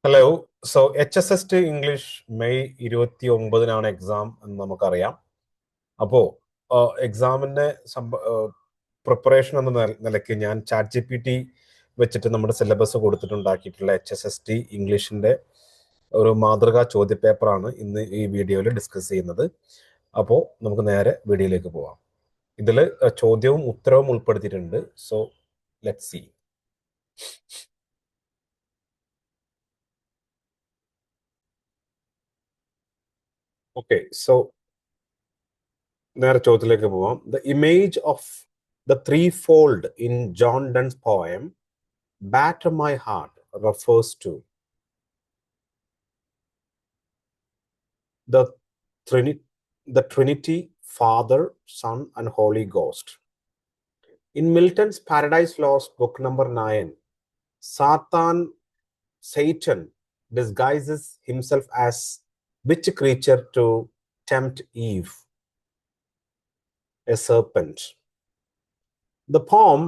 Hello. So HSST English May 29 exam എന്ന് നമുക്കറിയാം. അപ്പോൾ എക്സാമിൻ്റെ പ്രിപ്പറേഷൻ എന്ന നിലയ്ക്ക് ഞാൻ ചാറ്റ് GPT വെച്ചിട്ട് നമ്മുടെ സിലബസ് കൊടുത്തിട്ടുണ്ടാക്കിയിട്ടുള്ള HSST ഇംഗ്ലീഷിൻ്റെ ഒരു മാതൃകാ ചോദ്യപേപ്പറാണ് ഇന്ന് ഈ വീഡിയോയിൽ ഡിസ്കസ് ചെയ്യുന്നത്. അപ്പോൾ നമുക്ക് നേരെ വീഡിയോയിലേക്ക് പോവാം. ഇതിൽ ചോദ്യവും ഉത്തരവും ഉൾപ്പെടുത്തിയിട്ടുണ്ട്. So let's see. Okay, so നേരെ ചോദ്യത്തിലേക്ക് പോവാം. The image of the threefold in John Donne's poem Batter My Heart refers to the Trinity, Father, Son, and Holy Ghost. In Milton's Paradise Lost, book number 9, Satan disguises himself as which creature to tempt Eve? A serpent. The poem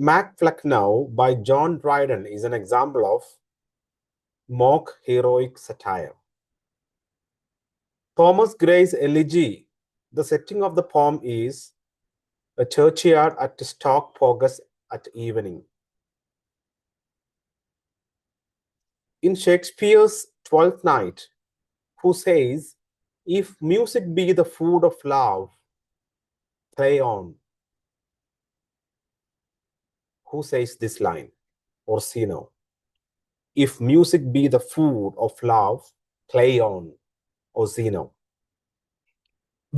Macflecknow by John Dryden is an example of mock heroic satire. Thomas Gray's elegy, the setting of the poem is a churchyard at Stock Pogus at evening. In Shakespeare's Twelfth Night, who says, "If music be the food of love, play on." Who says this line? Orsino. If music be the food of love, play on. Orsino.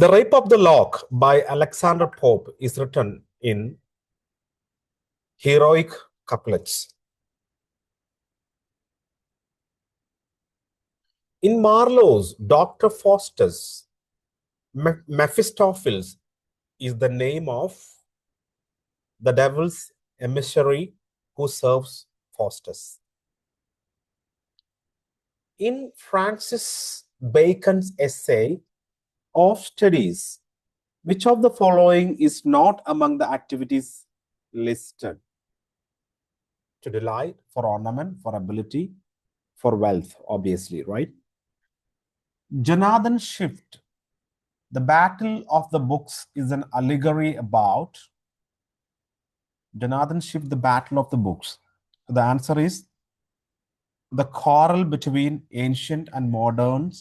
The Rape of the Lock by Alexander Pope is written in heroic couplets. In Marlowe's Dr. Faustus, Mephistopheles is the name of the devil's emissary who serves Faustus. In Francis Bacon's essay of studies, which of the following is not among the activities listed? To delight, for ornament, for ability, for wealth, obviously, right? Jonathan Swift, The Battle of the Books is an allegory about Jonathan Swift, The Battle of the Books. The answer is the quarrel between ancient and moderns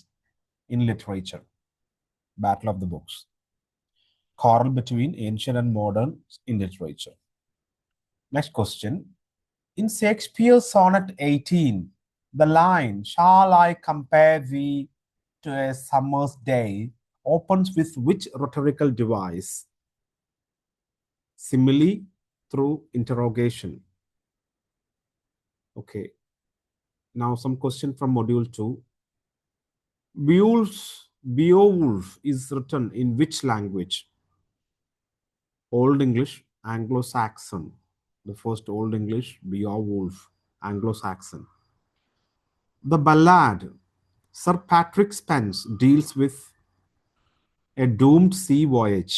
in literature. Battle of the Books. Quarrel between ancient and moderns in literature. Next question. In Shakespeare's Sonnet 18, the line, "Shall I compare thee to a summer's day," opens with which rhetorical device? Simile through interrogation. Okay. Now some question from module 2. Beowulf is written in which language? Old English, Anglo-Saxon. The first Old English, Beowulf, Anglo-Saxon. The ballad Sir Patrick Spens deals with a doomed sea voyage.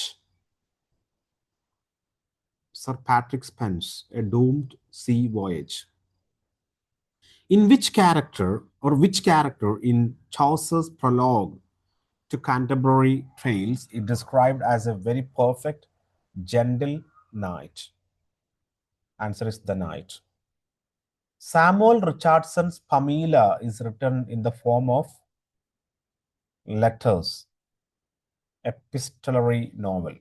Sir Patrick Spens, A Doomed Sea Voyage. In which character in Chaucer's prologue to Canterbury Tales is described as a very perfect, gentle knight? Answer is the knight. Samuel Richardson's Pamela is written in the form of letters, epistolary novel.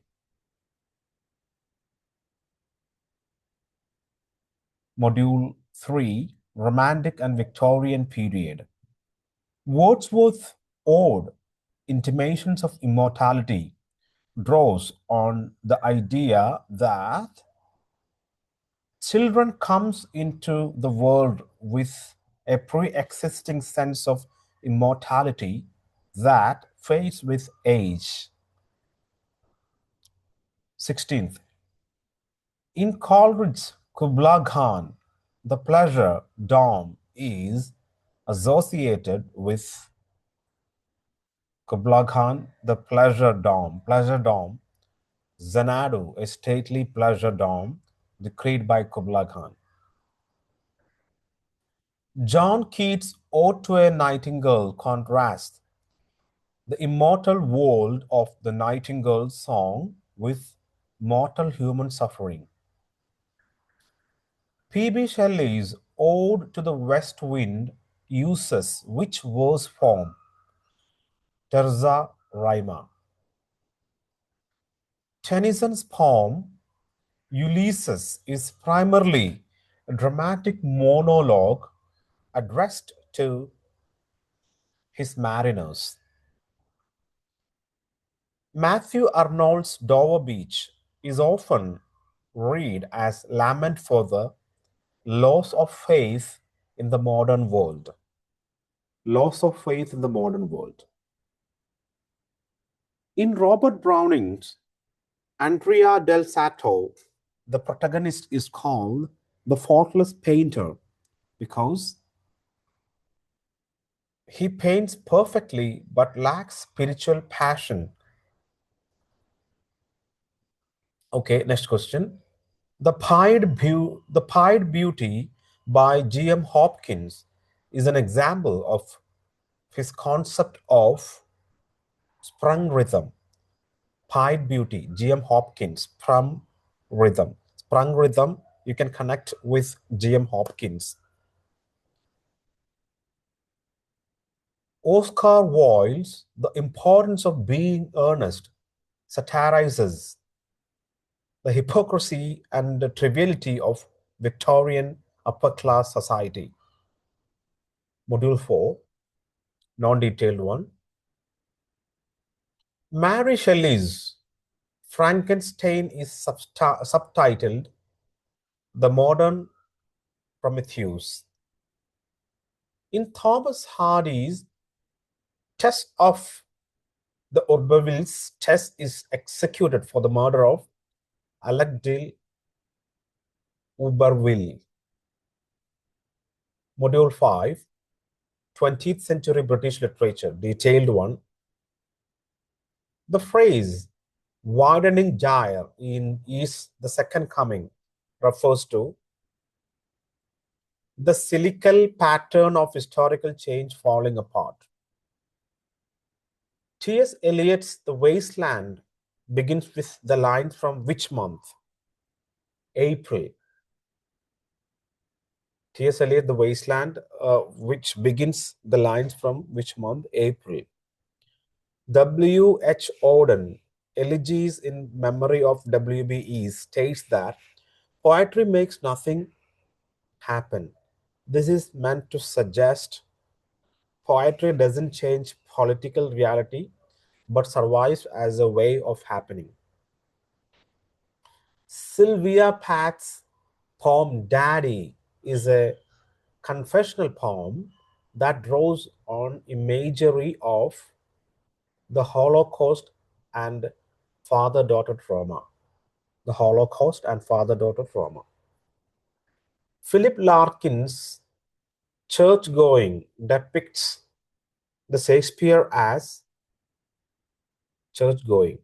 Module 3, Romantic and Victorian Period. Wordsworth's ode, Intimations of Immortality, draws on the idea that children comes into the world with a pre-existing sense of immortality that fades with age. 16th. In Coleridge's Kubla Khan, the pleasure dome is associated with Kubla Khan, the pleasure dome, Xanadu, a stately pleasure dome decreed by Kubla Khan. John Keats' Ode to a Nightingale contrasts the immortal world of the nightingale's song with mortal human suffering. P.B. Shelley's Ode to the West Wind uses which verse form? Terza rima. Tennyson's poem Ulysses is primarily a dramatic monologue addressed to his mariners. Matthew Arnold's Dover Beach is often read as lament for the loss of faith in the modern world. Loss of faith in the modern world. In Robert Browning's Andrea del Sarto, the protagonist is called the faultless painter because he paints perfectly but lacks spiritual passion. Okay, next question. The Pied Beauty by G.M. Hopkins is an example of his concept of sprung rhythm. Pied Beauty, G.M. Hopkins, sprung rhythm. Sprung rhythm, you can connect with G.M. Hopkins. Oscar Wilde's The Importance of Being Earnest satirizes the hypocrisy and the triviality of Victorian upper-class society. Module 4, non-detailed one. Mary Shelley's Frankenstein is subtitled The Modern Prometheus. In Thomas Hardy's Test of the Orbervilles, test is executed for the murder of Alec de Uberville. Module 5, 20th century British literature, detailed one. The phrase widening gyre in Is the Second Coming refers to the cyclical pattern of historical change falling apart. T.S. Eliot's The Wasteland begins with the lines from which month? April. T.S. Eliot, The Wasteland, which begins the lines from which month? April. W.H. Auden, Elegies in Memory of W.B. Yeats, states that poetry makes nothing happen. This is meant to suggest poetry doesn't change political reality, but survives as a way of happening. Sylvia Plath's poem Daddy is a confessional poem that draws on imagery of the Holocaust and father-daughter trauma. The Holocaust and father-daughter trauma. Philip Larkin's Church-Going depicts the Shakespeare as church-going,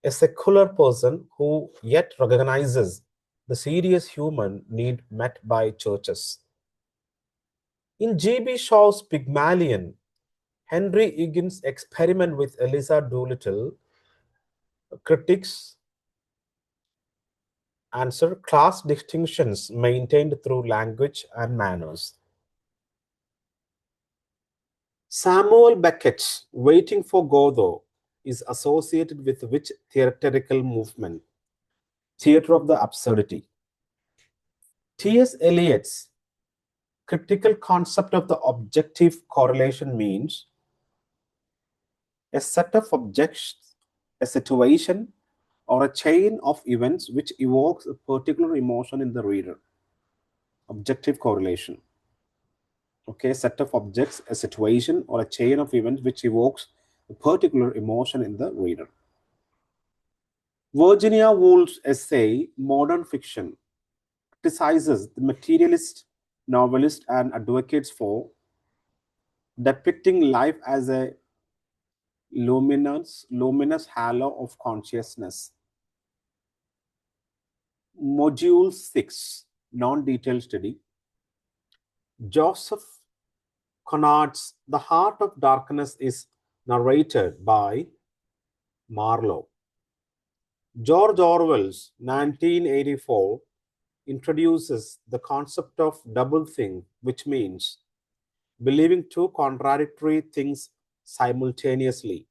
a secular person who yet recognizes the serious human need met by churches. In G.B. Shaw's Pygmalion, Henry Higgins' experiment with Eliza Doolittle critics answer class distinctions maintained through language and manners. Samuel Beckett's Waiting for Godot is associated with which theatrical movement? Theatre of the Absurdity. T.S. Eliot's critical concept of the objective correlation means a set of objects, a situation, or a chain of events which evokes a particular emotion in the reader. Objective correlation. Okay, set of objects, a situation, or a chain of events which evokes a particular emotion in the reader. Virginia Woolf's essay, Modern Fiction, criticizes the materialist novelist and advocates for depicting life as a luminous halo of consciousness. Module 6, non-detailed study. Joseph Conrad's The Heart of Darkness is narrated by Marlowe. George Orwell's 1984 introduces the concept of doublethink, which means believing two contradictory things simultaneously.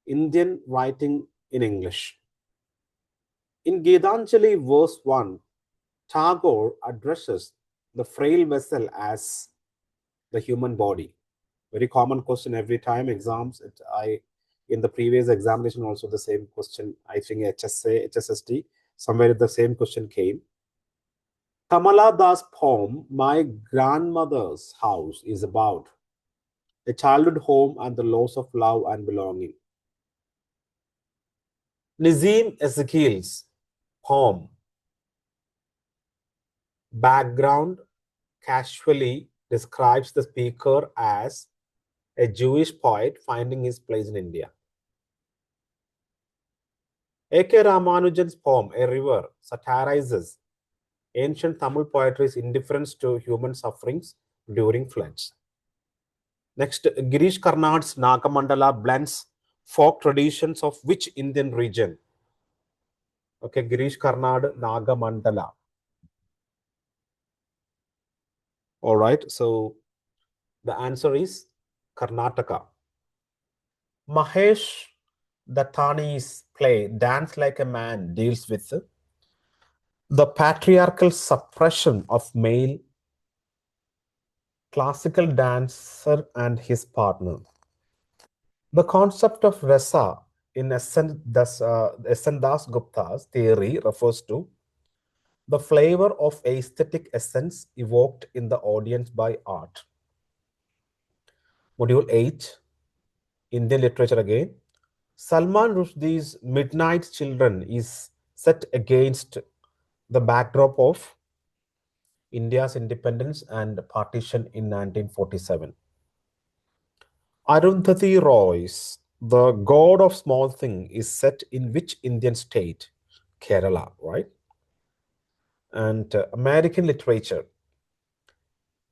Indian writing in English. In Gitanjali verse 1, Tagore addresses the frail vessel as the human body. Very common question every time exams. In the previous examination also the same question, I think HSA, HSST, somewhere the same question came. Kamala Das' poem, My Grandmother's House, is about a childhood home and the loss of love and belonging. Nazim Ezekiel's poem, Background, casually describes the speaker as a Jewish poet finding his place in India. A.K. Ramanujan's poem, A River, satirizes ancient Tamil poetry's indifference to human sufferings during floods. Next, Girish Karnad's Nagamandala blends folk traditions of which Indian region? Okay, Girish Karnad, Nagamandala. All right, so the answer is Karnataka. Mahesh Dattani's play Dance Like a Man deals with the patriarchal suppression of male classical dancer and his partner. The concept of rasa in S.N. Das Gupta's theory refers to the flavor of aesthetic essence evoked in the audience by art. Module 8, Indian literature again. Salman Rushdie's Midnight Children is set against the backdrop of India's independence and partition in 1947. Arundhati Roy's The God of Small Thing is set in which Indian state? Kerala, right? And American literature.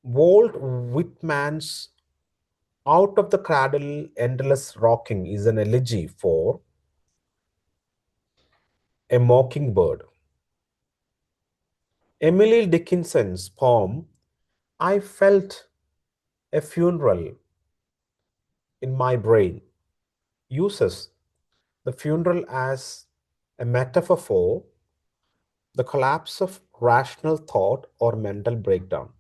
Walt Whitman's Out of the Cradle, Endless Rocking is an elegy for a mockingbird. Emily Dickinson's poem, I Felt a Funeral in My Brain, uses the funeral as a metaphor for the collapse of rational thought or mental breakdown.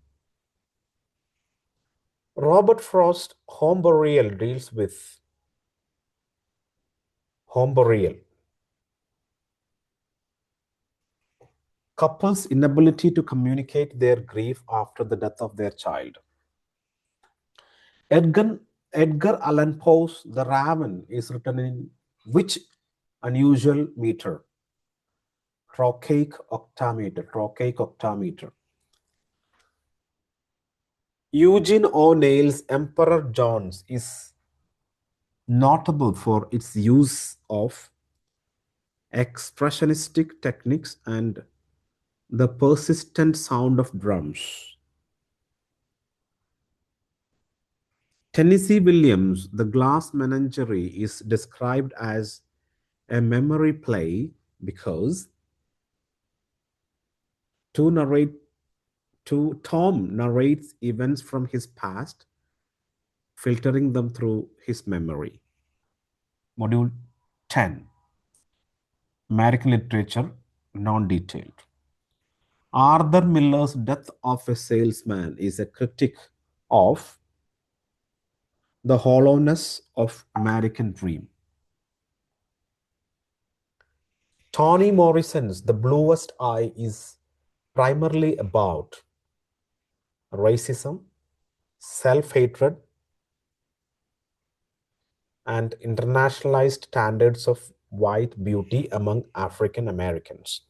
Robert Frost's Home Burial deals with home burial. Couples' inability to communicate their grief after the death of their child. Edgar Allan Poe's The Raven is written in which unusual meter? Trochaic octameter. Eugene O'Neill's Emperor John's is notable for its use of expressionistic techniques and the persistent sound of drums. Tennessee Williams' The Glass Menagerie is described as a memory play because Tom narrates events from his past, filtering them through his memory. Module 10, American Literature, non-detailed. Arthur Miller's Death of a Salesman is a critique of the hollowness of American dream. Toni Morrison's The Bluest Eye is primarily about racism, self-hatred, and internationalized standards of white beauty among African Americans.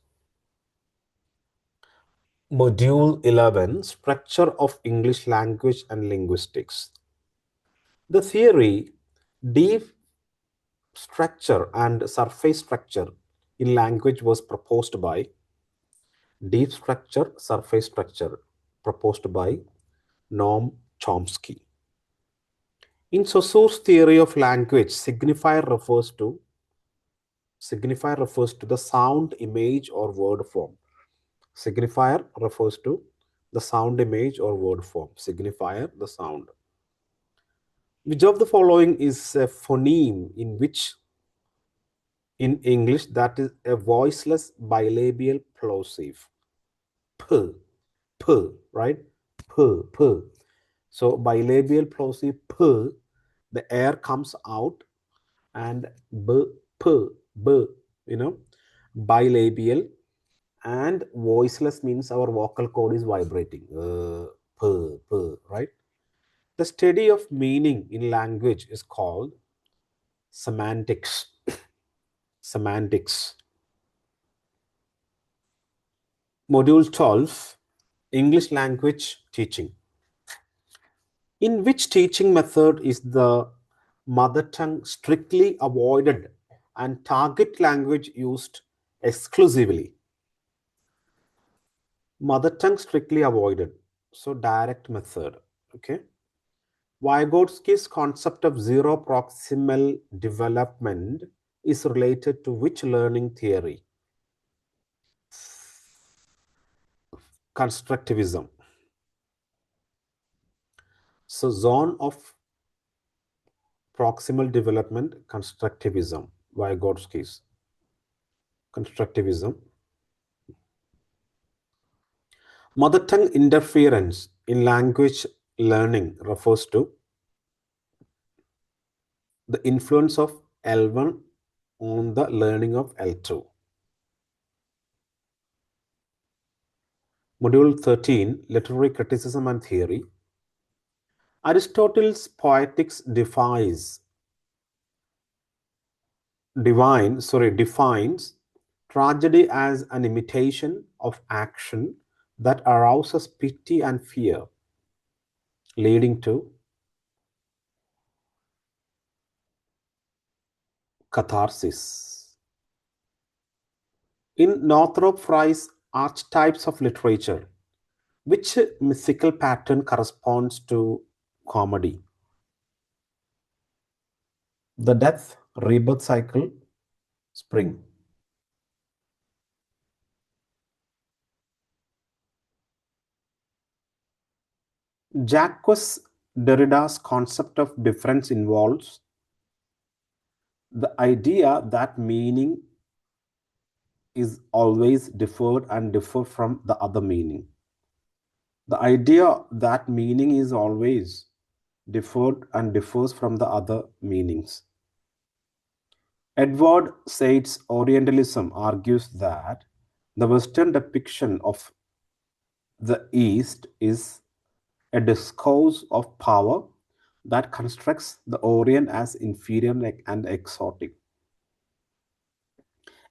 Module 11, Structure of English Language and Linguistics. The theory, deep structure and surface structure in language was proposed by deep structure, surface structure. proposed by Noam Chomsky. In Saussure's theory of language, signifier refers to the sound, image, or word form. Signifier refers to the sound, image, or word form. Signifier, the sound. Which of the following is a phoneme in English that is a voiceless bilabial plosive? P, P, right? P, P. So bilabial plosive P, the air comes out, and B, P, B, bilabial, and voiceless means our vocal cord is vibrating. P, P, right? The study of meaning in language is called semantics. Semantics. Module 12, English language teaching. In which teaching method is the mother tongue strictly avoided and target language used exclusively? Mother tongue strictly avoided. So direct method. Okay. Vygotsky's concept of zero proximal development is related to which learning theory? Constructivism. So zone of proximal development, constructivism, Vygotsky's constructivism. Mother tongue interference in language learning refers to the influence of L1 on the learning of L2. Module 13, Literary Criticism and Theory. Aristotle's Poetics defines tragedy as an imitation of action that arouses pity and fear, leading to catharsis. In Northrop Frye's Archetypes of Literature, which mythical pattern corresponds to comedy? The death, rebirth cycle, spring. Jacques Derrida's concept of difference involves the idea that meaning is always differed and differ from the other meaning. The idea that meaning is always differed and differs from the other meanings. Edward Said's Orientalism argues that the Western depiction of the East is a discourse of power that constructs the Orient as inferior and exotic.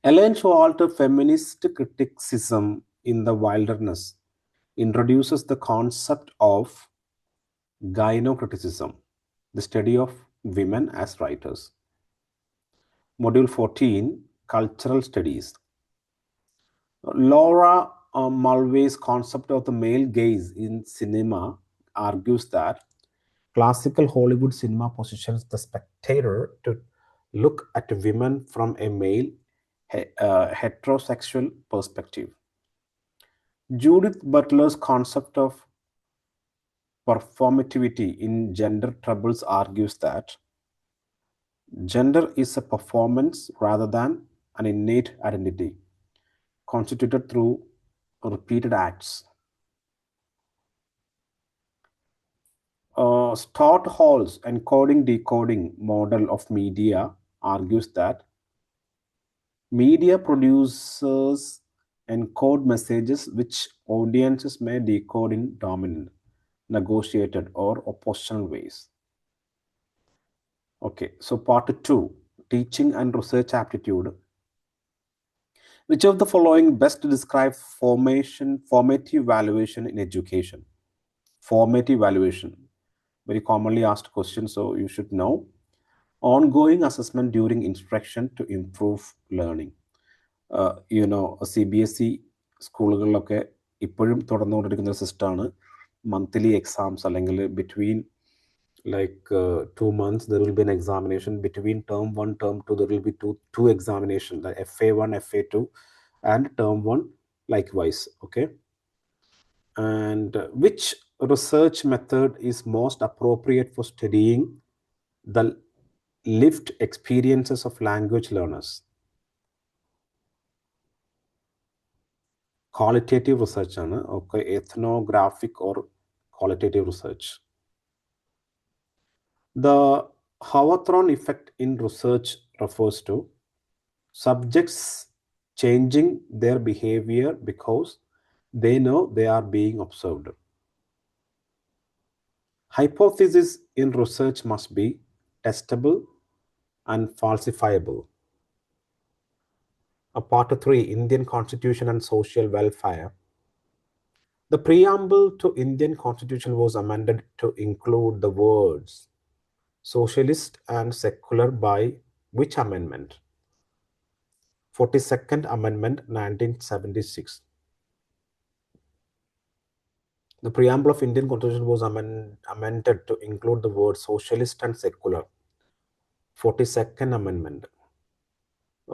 Ellen Showalter's feminist criticism in The Wilderness introduces the concept of gynocriticism, the study of women as writers. Module 14, Cultural Studies. Laura Mulvey's concept of the male gaze in cinema argues that classical Hollywood cinema positions the spectator to look at women from a male heterosexual perspective. Judith Butler's concept of performativity in gender troubles argues that gender is a performance rather than an innate identity constituted through repeated acts. Stuart Hall's encoding-decoding model of media argues that media producers encode messages which audiences may decode in dominant, negotiated, or oppositional ways. Okay, so part 2, Teaching and Research Aptitude. Which of the following best describe formative evaluation in education? Formative evaluation, very commonly asked question, so you should know. Ongoing assessment during instruction to improve learning. CBSE സ്കൂളുകളിലൊക്കെ ഇപ്പോഴും തുടർന്നുകൊണ്ടിരിക്കുന്ന ഒരു സിസ്റ്റമാണ്. Monthly exams അല്ലെങ്കിൽ between like 2 months there will be an examination. Between term 1 term 2 there will be two examinations, the FA1 FA2 and term 1 likewise. Okay, and which research method is most appropriate for studying the lived experiences of language learners? Qualitative research ആണ്. Okay, ethnographic or qualitative research. The Hawthorne effect in research refers to subjects changing their behavior because they know they are being observed. Hypothesis in research must be testable and falsifiable. Part 3, Indian Constitution and Social Welfare. The preamble to Indian Constitution was amended to include the words socialist and secular by which amendment? 42nd Amendment 1976. The preamble of Indian Constitution was amended to include the words socialist and secular. 42nd Amendment.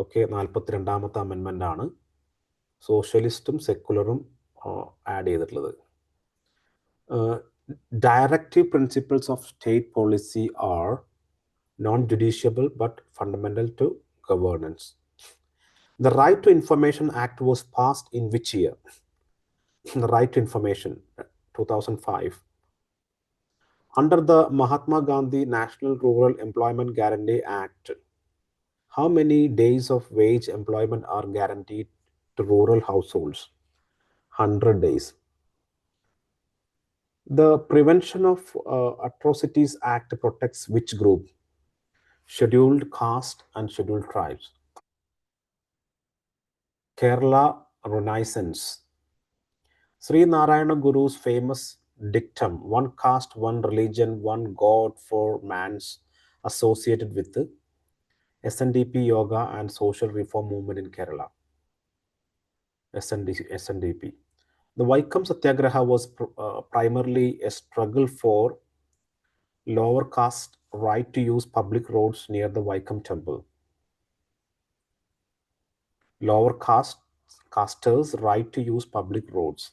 Okay, 42ാമത്തെ അമെൻമെന്റ് ആണ് സോഷ്യലിസ്റ്റും സെക്കുലറും add ചെയ്തിട്ടുള്ളത്. Directive principles of state policy are non-judiciable but fundamental to governance. The Right to Information Act was passed in which year? The Right to Information, 2005. Under the Mahatma Gandhi National Rural Employment Guarantee Act, how many days of wage employment are guaranteed to rural households? 100 days. The Prevention of Atrocities Act protects which group? Scheduled caste and scheduled tribes. Kerala Renaissance. Sri Narayana Guru's famous dictum, one caste, one religion, one God for man's, associated with the SNDP yoga and social reform movement in Kerala. SNDP. The Vaikam Satyagraha was primarily a struggle for lower caste right to use public roads near the Vaikam temple. Lower casters' right to use public roads.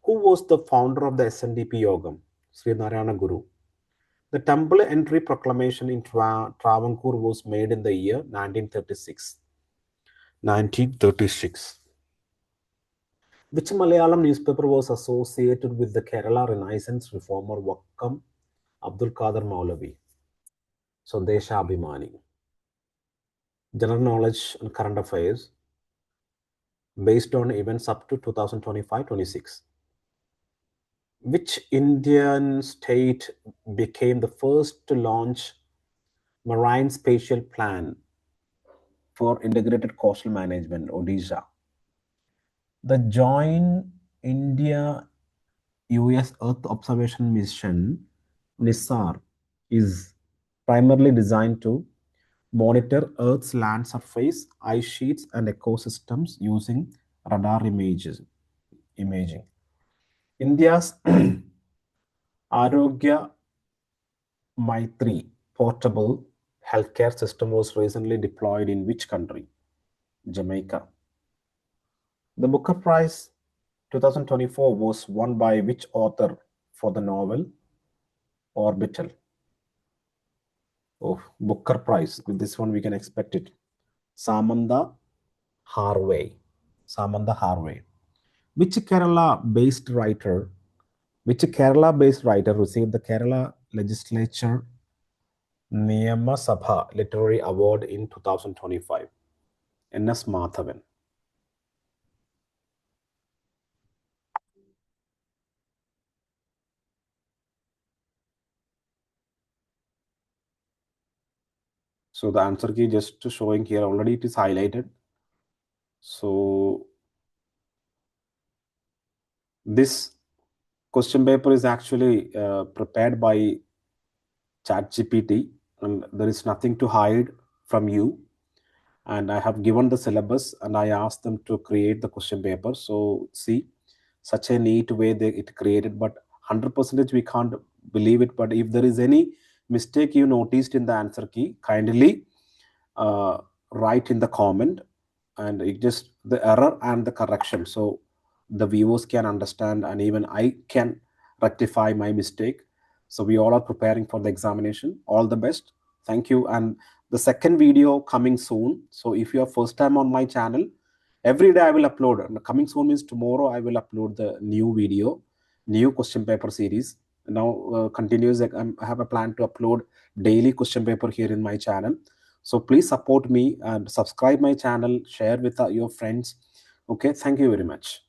Who was the founder of the SNDP Yogam? Sri Narayana Guru. The temple entry proclamation in Travancore was made in the year 1936. 1936. Which Malayalam newspaper was associated with the Kerala Renaissance reformer Vakkam Abdul Qadir Maulavi? So Deshabhimani. General knowledge and current affairs based on events up to 2025-26. Which Indian state became the first to launch Marine Spatial Plan for Integrated Coastal Management, Odisha? The Joint India-US Earth Observation Mission, NISAR, is primarily designed to monitor Earth's land surface, ice sheets, and ecosystems using radar imaging. India's Arogya Maitri portable healthcare system was recently deployed in which country? Jamaica. The Booker Prize 2024 was won by which author for the novel Orbital? Oh, Booker Prize. With this one we can expect it. Samantha Harvey. Which Kerala-based writer received the Kerala Legislature Niyama Sabha Literary Award in 2025? N.S. Madhavan. So the answer key just showing here, already it is highlighted. So this question paper is actually prepared by ChatGPT, and there is nothing to hide from you. And I have given the syllabus and I asked them to create the question paper. So see, such a neat way it created, but 100% we can't believe it. But if there is any mistake you noticed in the answer key, kindly write in the comment, and it just the error and the correction, so the viewers can understand and even I can rectify my mistake. So we all are preparing for the examination. All the best. Thank you. And the second video coming soon. So if you are first time on my channel, every day I will upload. Coming soon means tomorrow I will upload the new video, new question paper series. Now continues, I have a plan to upload daily question paper here in my channel. So please support me and subscribe my channel, share with your friends. Okay, thank you very much.